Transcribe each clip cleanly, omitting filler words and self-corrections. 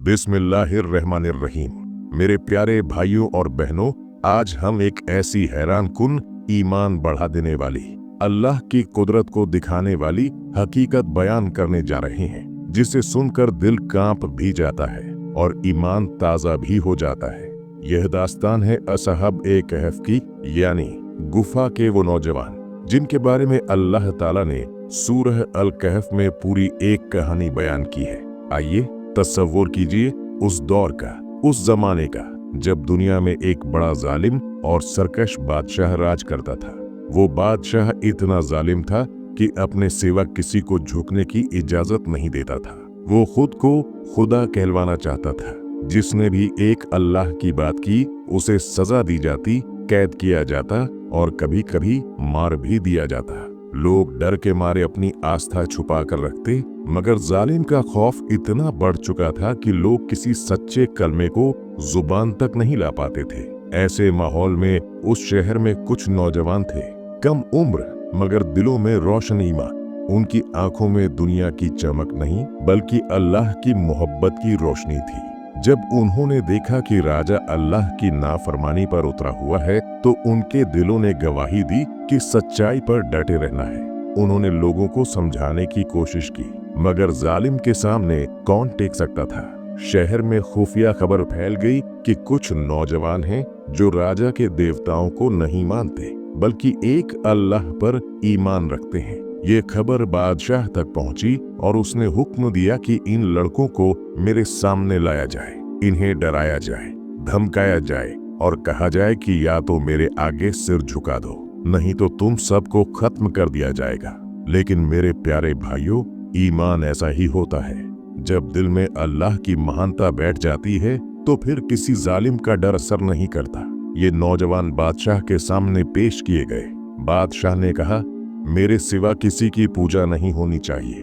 बिस्मिल्लाहिर्रहमानिर्रहीम। मेरे प्यारे भाइयों और बहनों, आज हम एक ऐसी हैरान कुन, ईमान बढ़ा देने वाली, अल्लाह की कुदरत को दिखाने वाली हकीकत बयान करने जा रहे हैं, जिसे सुनकर दिल कांप भी जाता है और ईमान ताज़ा भी हो जाता है। यह दास्तान है असहाब ए कहफ की, यानी गुफा के वो नौजवान जिनके बारे में अल्लाह ताला ने सूरह अल कहफ में पूरी एक कहानी बयान की है। आइए तसव्वुर कीजिए उस दौर का, उस जमाने का, जब दुनिया में एक बड़ा जालिम और सरकश बादशाह राज करता था। वो बादशाह इतना जालिम था कि अपने सिवा किसी को झुकने की इजाजत नहीं देता था। वो खुद को खुदा कहलवाना चाहता था। जिसने भी एक अल्लाह की बात की उसे सजा दी जाती, कैद किया जाता और कभी कभी मार भी दिया जाता। लोग डर के मारे अपनी आस्था छुपा कर रखते, मगर जालिम का खौफ इतना बढ़ चुका था कि लोग किसी सच्चे कलमे को जुबान तक नहीं ला पाते थे। ऐसे माहौल में उस शहर में कुछ नौजवान थे, कम उम्र मगर दिलों में रोशन ईमान। उनकी आंखों में दुनिया की चमक नहीं बल्कि अल्लाह की मोहब्बत की रोशनी थी। जब उन्होंने देखा कि राजा अल्लाह की नाफरमानी पर उतरा हुआ है तो उनके दिलों ने गवाही दी कि सच्चाई पर डटे रहना है। उन्होंने लोगों को समझाने की कोशिश की, मगर जालिम के सामने कौन टेक सकता था। शहर में खुफिया खबर फैल गई कि कुछ नौजवान हैं जो राजा के देवताओं को नहीं मानते बल्कि एक अल्लाह पर ईमान रखते हैं। ये खबर बादशाह तक पहुंची और उसने हुक्म दिया कि इन लड़कों को मेरे सामने लाया जाए, इन्हें डराया जाए, धमकाया जाए और कहा जाए कि या तो मेरे आगे सिर झुका दो, नहीं तो तुम सबको खत्म कर दिया जाएगा। लेकिन मेरे प्यारे भाइयों, ईमान ऐसा ही होता है। जब दिल में अल्लाह की महानता बैठ जाती है तो फिर किसी जालिम का डर असर नहीं करता। ये नौजवान बादशाह के सामने पेश किए गए। बादशाह ने कहा, मेरे सिवा किसी की पूजा नहीं होनी चाहिए,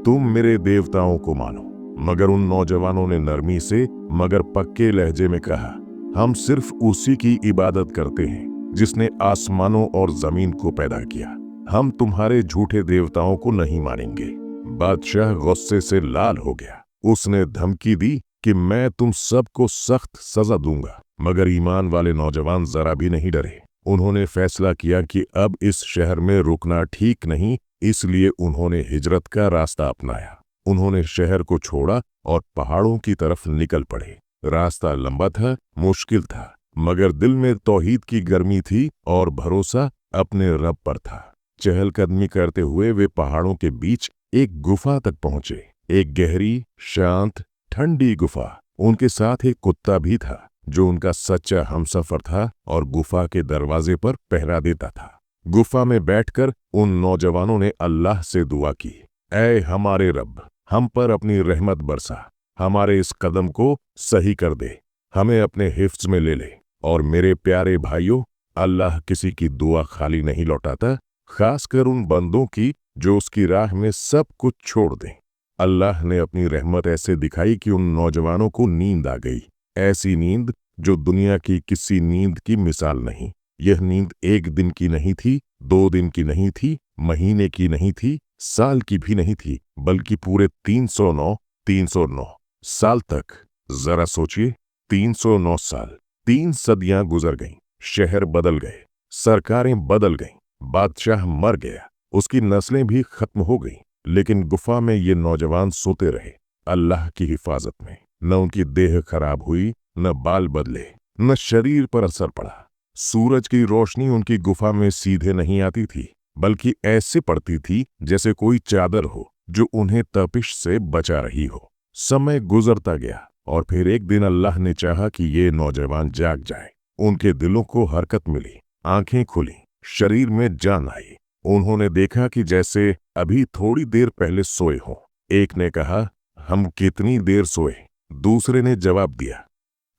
तुम मेरे देवताओं को मानो। मगर उन नौजवानों ने नरमी से मगर पक्के लहजे में कहा, हम सिर्फ उसी की इबादत करते हैं जिसने आसमानों और जमीन को पैदा किया। हम तुम्हारे झूठे देवताओं को नहीं मानेंगे। बादशाह गुस्से से लाल हो गया। उसने धमकी दी कि मैं तुम सबको सख्त सजा दूंगा। मगर ईमान वाले नौजवान जरा भी नहीं डरे। उन्होंने फैसला किया कि अब इस शहर में रुकना ठीक नहीं, इसलिए उन्होंने हिजरत का रास्ता अपनाया। उन्होंने शहर को छोड़ा और पहाड़ों की तरफ निकल पड़े। रास्ता लंबा था, मुश्किल था, मगर दिल में तौहीद की गर्मी थी और भरोसा अपने रब पर था। चहलकदमी करते हुए वे पहाड़ों के बीच एक गुफा तक पहुंचे। एक गहरी, शांत, ठंडी गुफा। उनके साथ एक कुत्ता भी था जो उनका सच्चा हमसफर था और गुफा के दरवाजे पर पहरा देता था। गुफा में बैठकर उन नौजवानों ने अल्लाह से दुआ की, ऐ हमारे रब, हम पर अपनी रहमत बरसा, हमारे इस कदम को सही कर दे, हमें अपने हिफ्ज में ले ले। और मेरे प्यारे भाइयों, अल्लाह किसी की दुआ खाली नहीं लौटाता, खासकर उन बंदों की जो उसकी राह में सब कुछ छोड़ दें। अल्लाह ने अपनी रहमत ऐसे दिखाई कि उन नौजवानों को नींद आ गई। ऐसी नींद जो दुनिया की किसी नींद की मिसाल नहीं। यह नींद एक दिन की नहीं थी, 2 दिन की नहीं थी, महीने की नहीं थी, साल की भी नहीं थी, बल्कि पूरे 309 साल तक। जरा सोचिए, 309 साल, 3 सदियां गुजर गईं। शहर बदल गए, सरकारें बदल गईं, बादशाह मर गया, उसकी नस्लें भी खत्म हो गईं, लेकिन गुफा में ये नौजवान सोते रहे अल्लाह की हिफाजत में। न उनकी देह खराब हुई, न बाल बदले, न शरीर पर असर पड़ा। सूरज की रोशनी उनकी गुफा में सीधे नहीं आती थी, बल्कि ऐसे पड़ती थी जैसे कोई चादर हो जो उन्हें तपिश से बचा रही हो। समय गुजरता गया और फिर एक दिन अल्लाह ने चाहा कि ये नौजवान जाग जाए। उनके दिलों को हरकत मिली, आंखें खुली, शरीर में जान आई। उन्होंने देखा कि जैसे अभी थोड़ी देर पहले सोए हों। एक ने कहा, हम कितनी देर सोए? दूसरे ने जवाब दिया,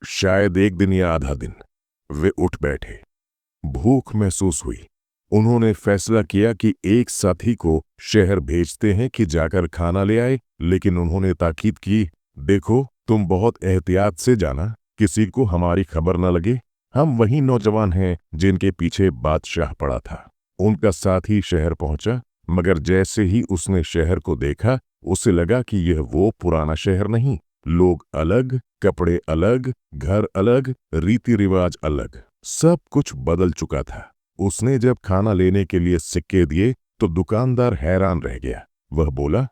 शायद 1 दिन या आधा दिन। वे उठ बैठे। भूख महसूस हुई। उन्होंने फैसला किया कि एक साथी को शहर भेजते हैं कि जाकर खाना ले आए, लेकिन उन्होंने ताकीद की, देखो तुम बहुत एहतियात से जाना, किसी को हमारी खबर न लगे। हम वही नौजवान हैं जिनके पीछे बादशाह पड़ा था। उनका साथी शहर पहुंचा, मगर जैसे ही उसने शहर को देखा उसे लगा कि यह वो पुराना शहर नहीं, लोग अलग, कपड़े अलग, घर अलग, रीति रिवाज अलग, सब कुछ बदल चुका था। उसने जब खाना लेने के लिए सिक्के दिए तो दुकानदार हैरान रह गया। वह बोला,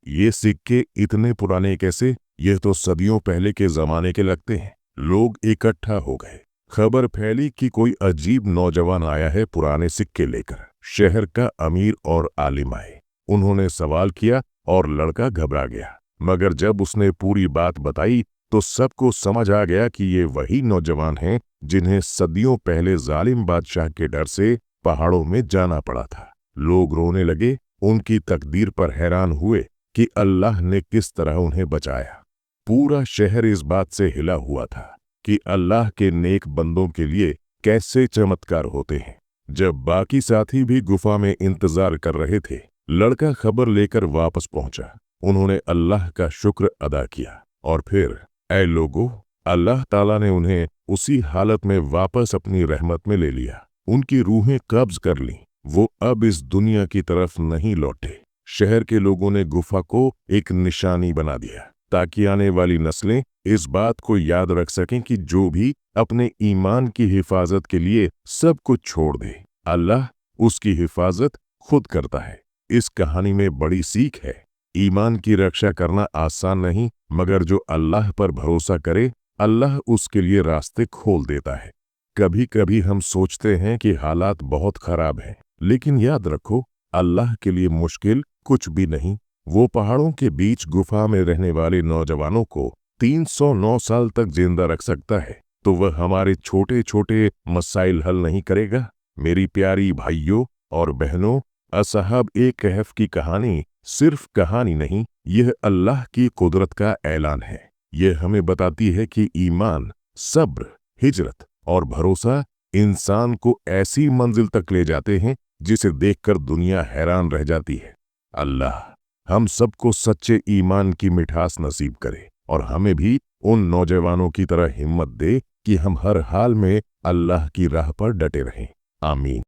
ये सिक्के इतने पुराने कैसे? यह तो सदियों पहले के जमाने के लगते हैं। लोग इकट्ठा हो गए। खबर फैली कि कोई अजीब नौजवान आया है पुराने सिक्के लेकर। शहर का अमीर और आलिम आए। उन्होंने सवाल किया और लड़का घबरा गया, मगर जब उसने पूरी बात बताई तो सबको समझ आ गया कि ये वही नौजवान हैं जिन्हें सदियों पहले जालिम बादशाह के डर से पहाड़ों में जाना पड़ा था। लोग रोने लगे, उनकी तकदीर पर हैरान हुए कि अल्लाह ने किस तरह उन्हें बचाया। पूरा शहर इस बात से हिला हुआ था कि अल्लाह के नेक बंदों के लिए कैसे चमत्कार होते हैं। जब बाकी साथी भी गुफा में इंतजार कर रहे थे, लड़का खबर लेकर वापस पहुंचा। उन्होंने अल्लाह का शुक्र अदा किया और फिर, ऐ लोगों, अल्लाह ताला ने उन्हें उसी हालत में वापस अपनी रहमत में ले लिया। उनकी रूहें कब्ज कर लीं। वो अब इस दुनिया की तरफ नहीं लौटे। शहर के लोगों ने गुफा को एक निशानी बना दिया ताकि आने वाली नस्लें इस बात को याद रख सकें कि जो भी अपने ईमान की हिफाजत के लिए सब कुछ छोड़ दे, अल्लाह उसकी हिफाजत खुद करता है। इस कहानी में बड़ी सीख है। ईमान की रक्षा करना आसान नहीं, मगर जो अल्लाह पर भरोसा करे, अल्लाह उसके लिए रास्ते खोल देता है। कभी कभी हम सोचते हैं कि हालात बहुत खराब हैं, लेकिन याद रखो, अल्लाह के लिए मुश्किल कुछ भी नहीं। वो पहाड़ों के बीच गुफा में रहने वाले नौजवानों को 309 साल तक जिंदा रख सकता है, तो वह हमारे छोटे छोटे मसाइल हल नहीं करेगा? मेरी प्यारी भाइयों और बहनों, असहाब ए कहफ की कहानी सिर्फ कहानी नहीं, यह अल्लाह की कुदरत का ऐलान है। यह हमें बताती है कि ईमान, सब्र, हिजरत और भरोसा इंसान को ऐसी मंजिल तक ले जाते हैं जिसे देखकर दुनिया हैरान रह जाती है। अल्लाह हम सबको सच्चे ईमान की मिठास नसीब करे और हमें भी उन नौजवानों की तरह हिम्मत दे कि हम हर हाल में अल्लाह की राह पर डटे रहें। आमीन।